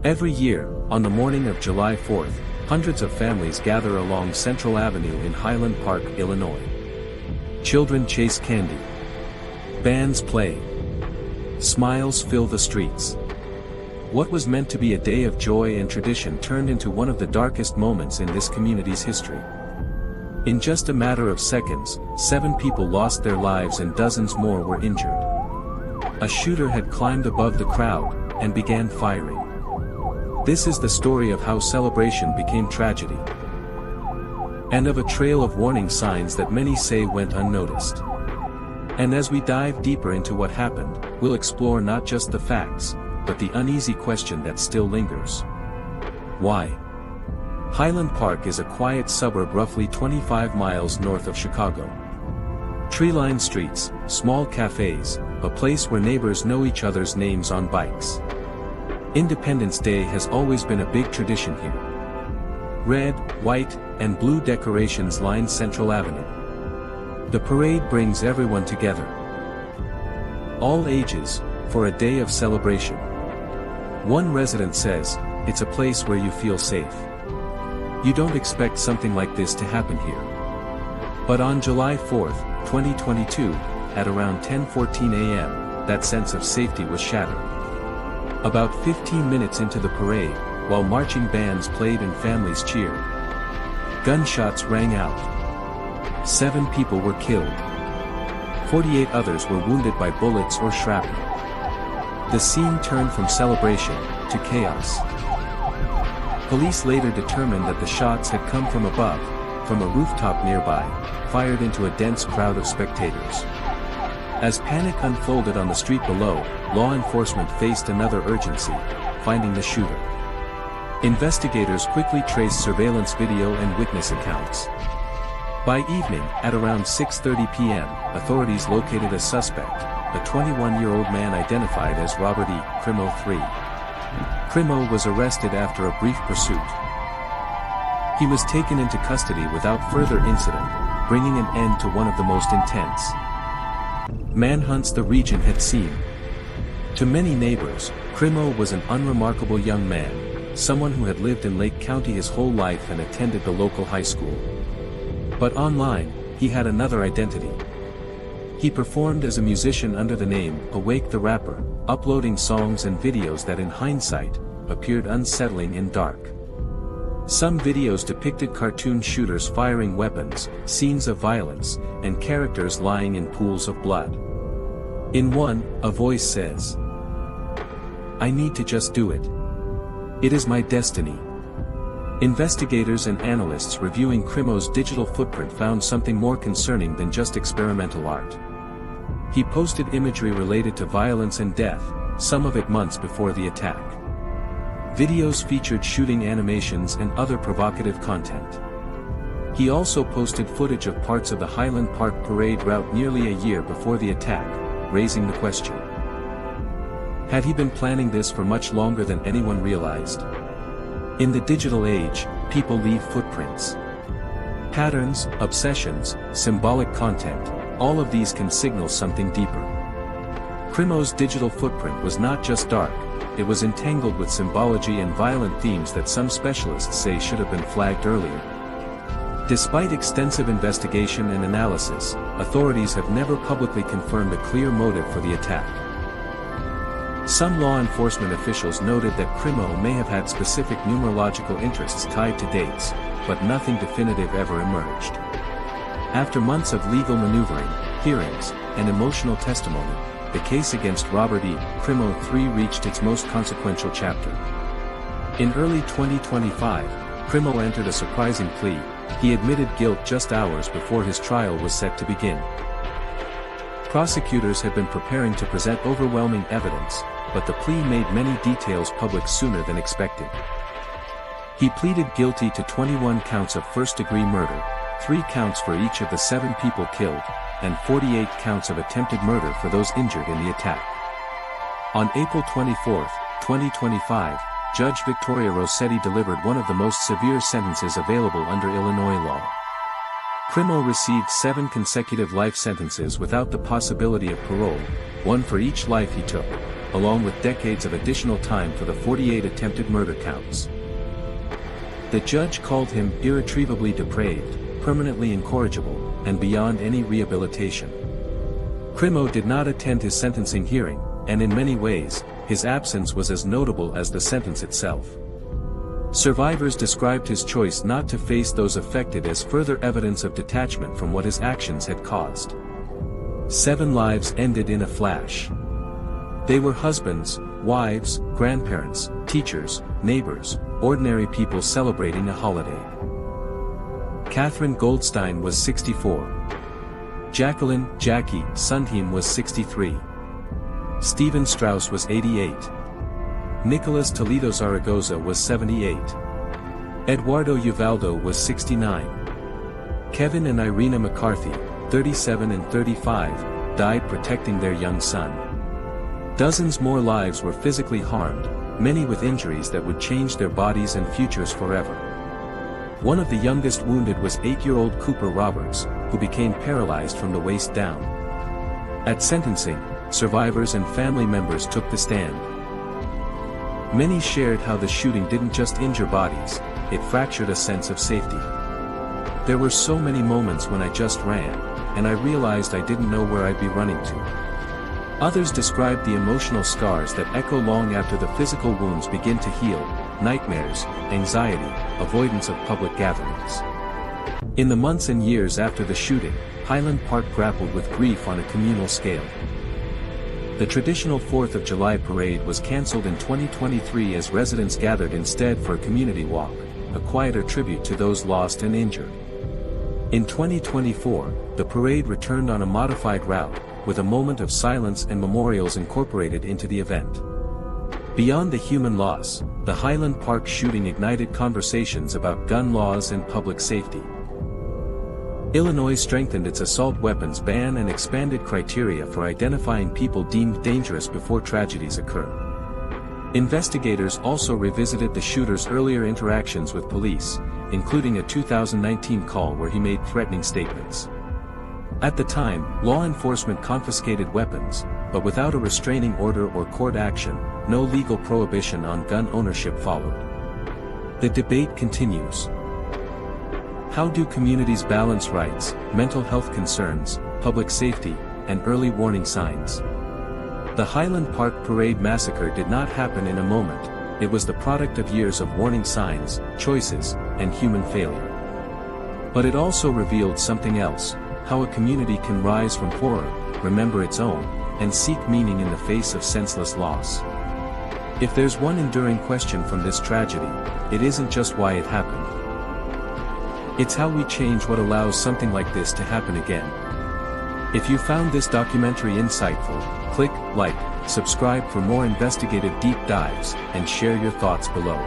Every year, on the morning of July 4th, hundreds of families gather along Central Avenue in Highland Park, Illinois. Children chase candy. Bands play. Smiles fill the streets. What was meant to be a day of joy and tradition turned into one of the darkest moments in this community's history. In just a matter of seconds, 7 people lost their lives and dozens more were injured. A shooter had climbed above the crowd and began firing. This is the story of how celebration became tragedy, and of a trail of warning signs that many say went unnoticed. And as we dive deeper into what happened, we'll explore not just the facts, but the uneasy question that still lingers. Why? Highland Park is a quiet suburb roughly 25 miles north of Chicago. Tree-lined streets, small cafes, a place where neighbors know each other's names on bikes. Independence Day has always been a big tradition here. Red, white, and blue decorations line Central Avenue. The parade brings everyone together. All ages, for a day of celebration. One resident says, "It's a place where you feel safe." You don't expect something like this to happen here. But on July 4th, 2022, at around 10:14 a.m., that sense of safety was shattered. About 15 minutes into the parade, while marching bands played and families cheered, gunshots rang out. 7 people were killed. 48 others were wounded by bullets or shrapnel. The scene turned from celebration to chaos. Police later determined that the shots had come from above, from a rooftop nearby, fired into a dense crowd of spectators. As panic unfolded on the street below, law enforcement faced another urgency: finding the shooter. Investigators quickly traced surveillance video and witness accounts. By evening, at around 6:30 p.m., authorities located a suspect, a 21-year-old man identified as Robert E. Crimo III. Crimo was arrested after a brief pursuit. He was taken into custody without further incident, bringing an end to one of the most intense manhunts the region had seen. To many neighbors, Crimo was an unremarkable young man, someone who had lived in Lake County his whole life and attended the local high school. But online, he had another identity. He performed as a musician under the name Awake the Rapper, uploading songs and videos that in hindsight, appeared unsettling and dark. Some videos depicted cartoon shooters firing weapons, scenes of violence, and characters lying in pools of blood. In one, a voice says, "I need to just do it. It is my destiny." Investigators and analysts reviewing Crimo's digital footprint found something more concerning than just experimental art. He posted imagery related to violence and death, some of it months before the attack. Videos featured shooting animations and other provocative content. He also posted footage of parts of the Highland Park parade route nearly a year before the attack, raising the question: had he been planning this for much longer than anyone realized? In the digital age, people leave footprints. Patterns, obsessions, symbolic content, all of these can signal something deeper. Crimo's digital footprint was not just dark, it was entangled with symbology and violent themes that some specialists say should have been flagged earlier. Despite extensive investigation and analysis, authorities have never publicly confirmed a clear motive for the attack. Some law enforcement officials noted that Crimo may have had specific numerological interests tied to dates, but nothing definitive ever emerged. After months of legal maneuvering, hearings, and emotional testimony, the case against Robert E. Crimo III reached its most consequential chapter. In early 2025, Crimo entered a surprising plea. He admitted guilt just hours before his trial was set to begin. Prosecutors had been preparing to present overwhelming evidence, but the plea made many details public sooner than expected. He pleaded guilty to 21 counts of first-degree murder, 3 counts for each of the 7 people killed, and 48 counts of attempted murder for those injured in the attack. On April 24, 2025, Judge Victoria Rossetti delivered one of the most severe sentences available under Illinois law. Crimo received 7 consecutive life sentences without the possibility of parole, 1 for each life he took. along with decades of additional time for the 48 attempted murder counts. The judge called him irretrievably depraved, permanently incorrigible, and beyond any rehabilitation. Crimo did not attend his sentencing hearing, and in many ways, his absence was as notable as the sentence itself. Survivors described his choice not to face those affected as further evidence of detachment from what his actions had caused. 7 lives ended in a flash. They were husbands, wives, grandparents, teachers, neighbors, ordinary people celebrating a holiday. Catherine Goldstein was 64. Jacqueline "Jackie" Sundheim was 63. Stephen Strauss was 88. Nicholas Toledo Zaragoza was 78. Eduardo Uvaldo was 69. Kevin and Irina McCarthy, 37 and 35, died protecting their young son. Dozens more lives were physically harmed, many with injuries that would change their bodies and futures forever. One of the youngest wounded was 8-year-old Cooper Roberts, who became paralyzed from the waist down. At sentencing, survivors and family members took the stand. Many shared how the shooting didn't just injure bodies, it fractured a sense of safety. There were so many moments when I just ran, and I realized I didn't know where I'd be running to. Others described the emotional scars that echo long after the physical wounds begin to heal: nightmares, anxiety, avoidance of public gatherings. In the months and years after the shooting, Highland Park grappled with grief on a communal scale. The traditional 4th of July parade was cancelled in 2023 as residents gathered instead for a community walk, a quieter tribute to those lost and injured. In 2024, the parade returned on a modified route, with a moment of silence and memorials incorporated into the event. Beyond the human loss, the Highland Park shooting ignited conversations about gun laws and public safety. Illinois strengthened its assault weapons ban and expanded criteria for identifying people deemed dangerous before tragedies occur. Investigators also revisited the shooter's earlier interactions with police, including a 2019 call where he made threatening statements. At the time, law enforcement confiscated weapons, but without a restraining order or court action, no legal prohibition on gun ownership followed. The debate continues. How do communities balance rights, mental health concerns, public safety, and early warning signs? The Highland Park Parade massacre did not happen in a moment, it was the product of years of warning signs, choices, and human failure. But it also revealed something else: how a community can rise from horror, remember its own, and seek meaning in the face of senseless loss. If there's one enduring question from this tragedy, it isn't just why it happened. It's how we change what allows something like this to happen again. If you found this documentary insightful, click like, subscribe for more investigative deep dives, and share your thoughts below.